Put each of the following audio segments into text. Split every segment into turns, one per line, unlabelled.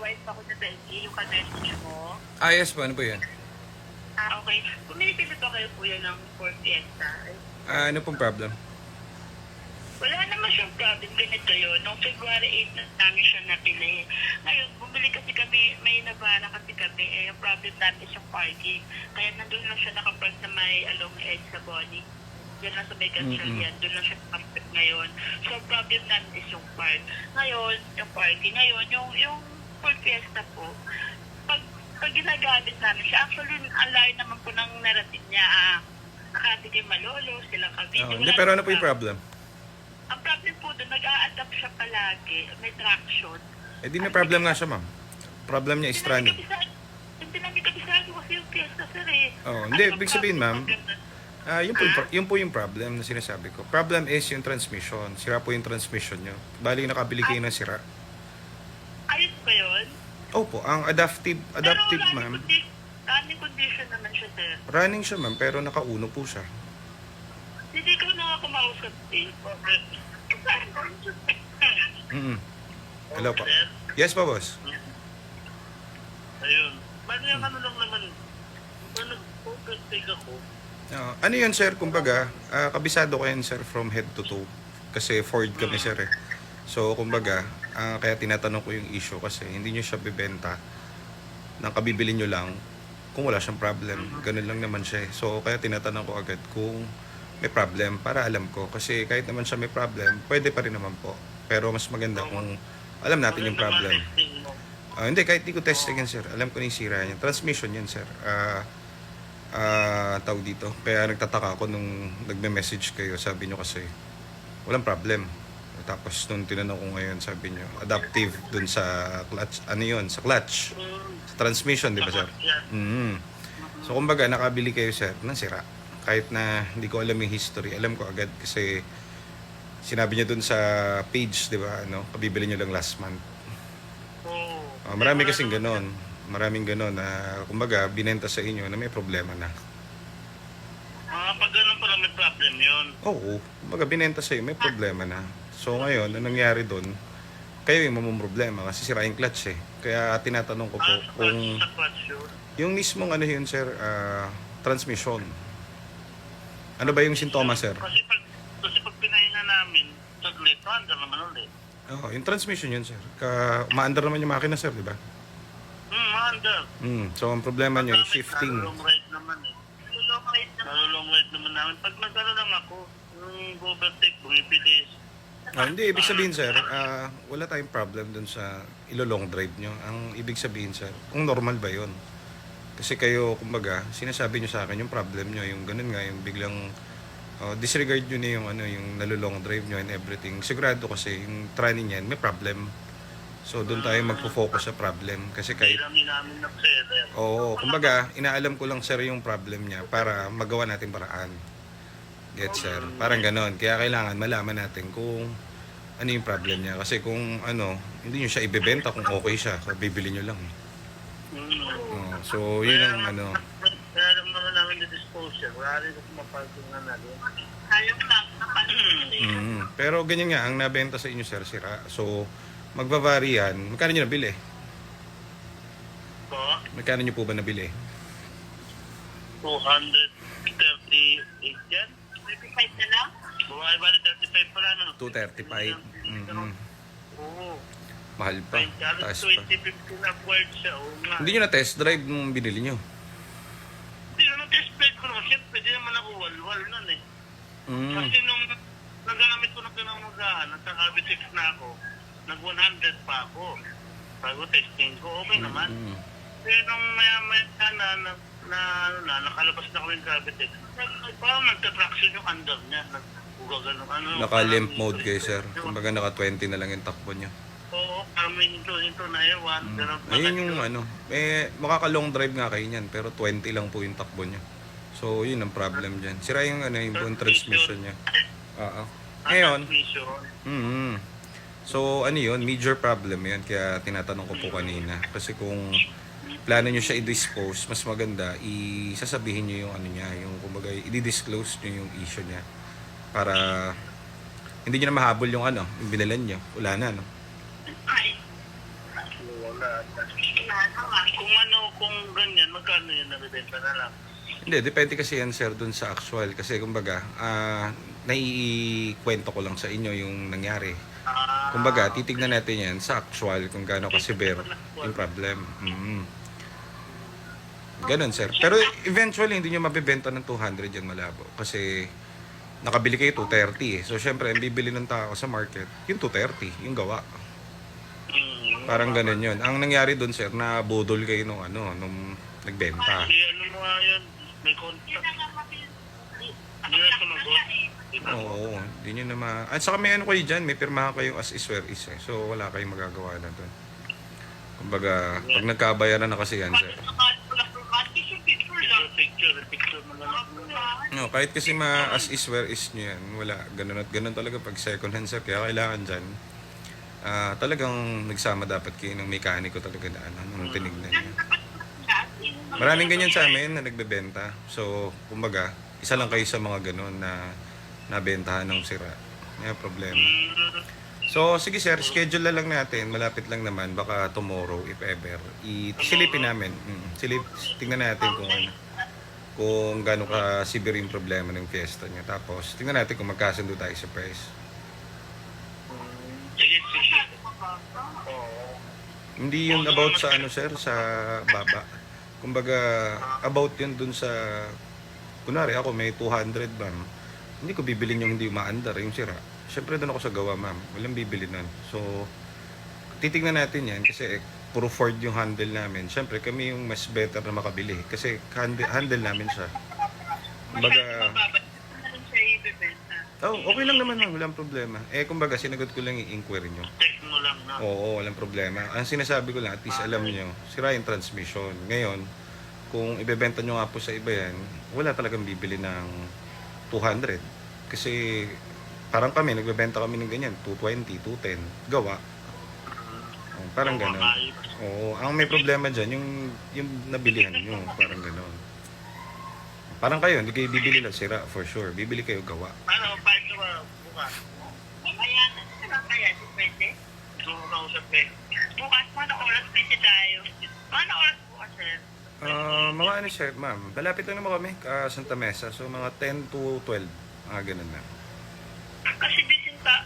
wife ako na Belgi, yung ka-message mo.
Yes po, ano po yan?
Okay. Pumili ba kayo kuya ng Ford Fiesta?
Ano pong problem?
Wala naman siyang problem. Ganito yun. Noong February 8 na namin siya napili. Ngayon, bumili kasi kami, may nabana kasi kami. Ang problem natin is yung parking. Kaya nandun lang siya nakapark na may along edge sa Bonnie. Diyan lang sa may yan. Doon lang siya nakapark ngayon. So, ang problem natin is yung park. Ngayon, yung parking. Ngayon, yung Ford Fiesta po, pag ginagamit namin siya, actually, ang layo naman po ng narating niya. Nakati kay Malolo, silang Cavite.
Hindi, pero ano po yung problem?
Ang problem po doon, nag-a-adapt siya palagi. May traction.
Di may problem nga siya, ma'am. Problem niya is running.
Hindi namin kabisado kasi yung Fiesta, sir eh.
Hindi, ibig sabihin, ma'am, yun po yung problem na sinasabi ko. Problem is yung transmission. Sira po yung transmission nyo. Bali, nakabili kayo ng sira.
Ayos ba yun?
Opo, ang adaptive, ma'am.
Running condition naman siya, sir.
Running siya, ma'am, pero nakauno po siya.
Hindi ko na kumausap eh.
Hello po. Yes po, boss.
Ayun. Bali yung ano lang naman, nag-overtake ako.
Ano yun, sir? Kumbaga, kabisado ko yan, sir, from head to toe. Kasi Ford kami, sir, eh. So, kumbaga, kaya tinatanong ko yung issue kasi hindi nyo siya bibenta nang kabibili nyo lang kung wala siyang problem. Ganun lang naman siya, eh. So, kaya tinatanong ko agad kung may problem para alam ko. Kasi kahit naman siya may problem, pwede pa rin naman po. Pero mas maganda kung alam natin yung problem. Hindi, kahit di ko testing yan, sir. Alam ko na yung sira niya. Transmission yan, sir. Tawag dito. Kaya nagtataka ako nung nagme-message kayo. Sabi nyo kasi, walang problem. Tapos nung tinanong ko ngayon, sabi nyo, adaptive dun sa clutch. Ano yun? Sa clutch. Sa transmission, di ba, sir? So, kumbaga, nakabili kayo, sir, ng sira. Kahit na hindi ko alam yung history, alam ko agad kasi sinabi niya dun sa page, di ba, ano, kabibili niyo lang last month. Marami kasing ganon. Maraming ganon na, kumbaga, binenta sa inyo na may problema na.
Pag ganon pala may problem yun.
Oo, kumbaga, binenta sa iyo, may problema na. So, ngayon, anong nangyari dun? Kayo yung mamumroblema kasi sira yung clutch eh. Kaya tinatanong ko po kung yung mismong ano yun, sir, transmission. Ano ba yung sintomas, sir?
Kasi pag pinahinga namin, saglit, andar naman ulit.
Yung transmission yun, sir. Maandar naman yung makina, sir, di ba?
Maandar.
So, ang problema nyo, yung shifting.
Long ride naman eh. Long ride naman namin. Pag nagano lang ako, yung overtake, bumibilis.
Hindi, ibig sabihin, sir, wala tayong problem dun sa ilo-long drive nyo. Ang ibig sabihin, sir, kung normal ba yun? Kasi kayo, kumbaga, sinasabi nyo sa akin yung problem nyo, yung ganun nga, yung biglang disregard nyo na yung, ano, yung nalulong drive nyo and everything. Sigurado kasi yung tranny niyan may problem. So, doon tayo magpo-focus sa problem. Kasi kahit... Oo, kumbaga, inaalam ko lang, sir, yung problem niya para magawa natin paraan. Get, sir? Parang ganon. Kaya kailangan malaman natin kung ano yung problem niya. Kasi kung ano, hindi nyo siya ibebenta kung okay siya. So, bibili nyo lang. So, yun ang ano.
Kaya alam naman namin na-dispose siya. Wala rin ko pumaparking na natin. Ayaw lang.
Pero ganyan nga, ang nabenta sa inyo, sir, sira. So, magbabari yan. Magkano nyo nabili?
Po?
Magkano nyo po ba nabili?
238 yan? 35 na lang? Buhay ba 35 pala, no?
235.
Oo.
Mahal pa. Taas pa.
2050 na worth siya.
Hindi nyo na test drive nung binili nyo?
Hindi naman test drive ko naman. Siyempre, di naman ako wal-wal nun eh. Kasi nung nagamit ko ng pinangugahan, nagka-Cavitex na ako, nag-100 pa ako. Bago testing ko, okay naman. Pero nung maya-maya nakalabas na ko yung Cavitex, parang nagka-traction yung under niya.
Naka-limp mode kayo, sir. Kumbaga naka-20 na lang yung takbo nyo.
Oo, parang may hinto na ewan.
Ayun yung ano, makaka-long drive nga kayo niyan, pero 20 lang po yung takbo nyo. So, yun ang problem dyan. Sira yung, ano, yung buong transmission niya. Ngayon, so, ano yun, major problem yan. Kaya tinatanong ko po kanina. Kasi kung plano nyo siya i-dispose, mas maganda, isasabihin nyo yung ano niya, yung kumbaga, i-disclose nyo yung issue niya. Para hindi nyo na mahabol yung ano, yung binalan nyo. Wala na, no?
Wala. Kung ganyan, magkano yun nabibenta na lang?
Hindi, depende kasi yan sir dun sa actual. Kasi kumbaga, naiikwento ko lang sa inyo yung nangyari. Kumbaga, titignan natin yan sa actual kung gaano ka-severe yung problem. Ganon sir. Pero eventually, hindi nyo mabibenta ng 200 yan malabo. Kasi nakabili kayo 230 eh. So syempre, ang bibili ng tao sa market, yung 230, yung gawa. Parang ganun yun. Ang nangyari dun sir, nabudol kayo nung nagbenta.
Kasi ano mo nga yan, may contact. Hindi na sumagot.
Oo, hindi nyo na At saka may ano kayo dyan, may pirmahan kayong as is where is eh. So wala kayong magagawa na dun. Kumbaga, pag nagkabayaran na kasi yan sir.
Picture mo lang.
No, kahit kasi as is where is nyo yan, wala. Ganun at ganun talaga pag second hand sir. Kaya kailangan dyan, talagang nagsama dapat kayo ng mekaniko talaga na nung tinignan nyo. Maraming ganyan sa amin na nagbebenta. So, kumbaga, isa lang kayo sa mga ganun na nabentahan ng sira. May problema. So, sige sir, schedule na lang natin. Malapit lang naman. Baka tomorrow, if ever. Silipin namin. Tingnan natin kung gaano ka severe yung problema ng fiesta niya. Tapos, tingnan natin kung magkasundo tayo sa price.
Sige.
Hindi yun about sa sir, sa baba. Kumbaga, about yun dun sa, kunwari ako may 200 ma'am, hindi ko bibilin yung hindi umaandar, yung sira. Siyempre doon ako sa gawa ma'am, walang bibili nun. So, titignan natin yan kasi puro Ford yung handle namin. Siyempre kami yung mas better na makabili kasi handle namin siya. Kumbaga, okay lang naman ma'am, walang problema. Kumbaga, sinagot ko lang yung inquiry nyo.
Check mo lang na.
Oo, walang problema. Ang sinasabi ko lang, at least alam nyo, sira yung transmission. Ngayon, kung ibebenta nyo nga po sa iba yan, wala talagang bibili ng 200. Kasi parang kami, nagbebenta kami ng ganyan, 220, 210, gawa. Parang gano'n. Oo, ang may problema dyan, yung nabilihan nyo, parang gano'n. Parang kayo, hindi kayo bibili lang sira, for sure. Bibili kayo gawa.
Ano, paano ka bukas? Mamaya na, kaya si pwede? Gusto mo kausap eh. Bukas, paano oras busy tayo? Paano oras bukas, sir?
Mga sir, ma'am, malapit lang naman kami, Santa Mesa. So, mga 10 to 12, mga ganun na.
Kasi busy pa.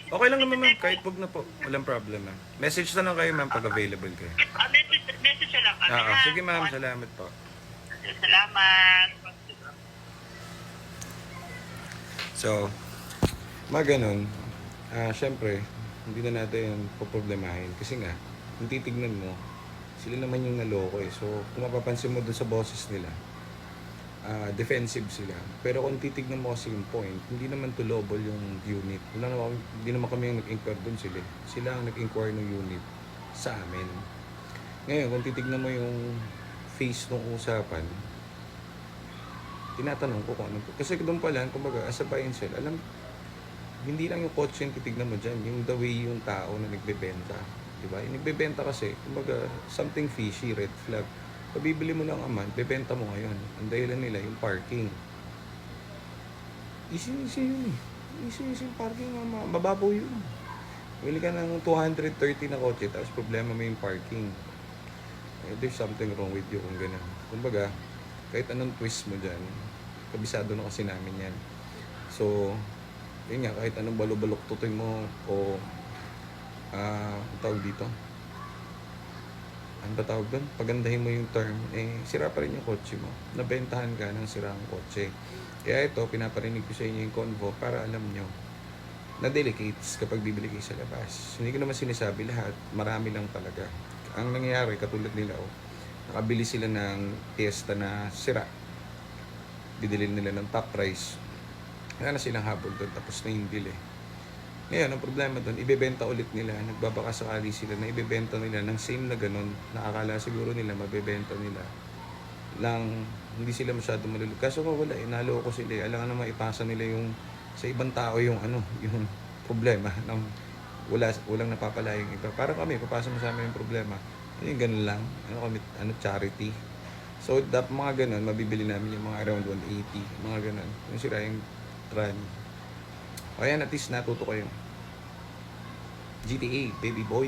Okay lang naman ma'am, kahit wag na po. Walang problem ma'am. Message na lang kayo ma'am pag available kayo.
Message lang kami.
Sige ma'am, salamat po.
Salamat.
So, mga ganun, syempre, hindi na natin poproblemahin. Kasi nga, kung titignan mo, sila naman yung naloko eh. So, kung mapapansin mo dun sa boses nila, defensive sila. Pero kung titignan mo kasi yung point, hindi naman tulobol yung unit. Hindi naman kami yung nag-inquire dun sila. Sila ang nag-inquire ng unit sa amin. Ngayon, kung titignan mo yung face ng usapan, tinatanong ko kung ano. Kasi doon pa lang, kumbaga, as a buy and sell, alam, hindi lang yung kotse yung titignan mo dyan, yung the way yung tao na nagbebenta. Diba? Yung nagbebenta kasi, kumbaga, something fishy, red flag. Pabibili mo lang aman, bebenta mo ngayon. Ang dahilan nila, yung parking. Easy yun eh. Easy yung parking, mababaw yun. Bili ka ng 230 na kotse, tapos problema mo yung parking. There's something wrong with you kung gano'n. Kumbaga, kahit anong twist mo dyan, kabisado na kasi namin yan. So, yun nga, kahit anong balok-balok tutoy mo o tawag dito, ano ba tawag doon? Pagandahin mo yung term, sira pa rin yung kotse mo. Nabentahan ka ng sirang kotse. Kaya ito, pinaparinig ko sa inyo yung convo para alam nyo na delicates kapag bibili kayo sa labas. Hindi ko naman sinasabi lahat, marami lang talaga. Ang nangyayari, katulad nila, nakabili sila ng Fiesta na sira. Bidilin nila ng top price. Wala na silang habol doon, tapos na yung deal eh. Ngayon, ang problema doon, ibebenta ulit nila. Nagbabaka sakali sila na ibebenta nila ng same na ganun. Nakakala siguro nila, mabebenta nila. Lang, hindi sila masyado malulog. Kaso wala eh, naloko sila eh. Alam nga naman, ipasa nila yung, sa ibang tao yung yung problema. Walang napapalayang iba. Parang kami, papasa mo sa amin yung problema. Yung ganun lang. Charity. So, mga ganun, mabibili namin yung mga around 180. Mga ganun. Yung sira yung tran. O yan, at least natuto kayo. GTA, baby boy.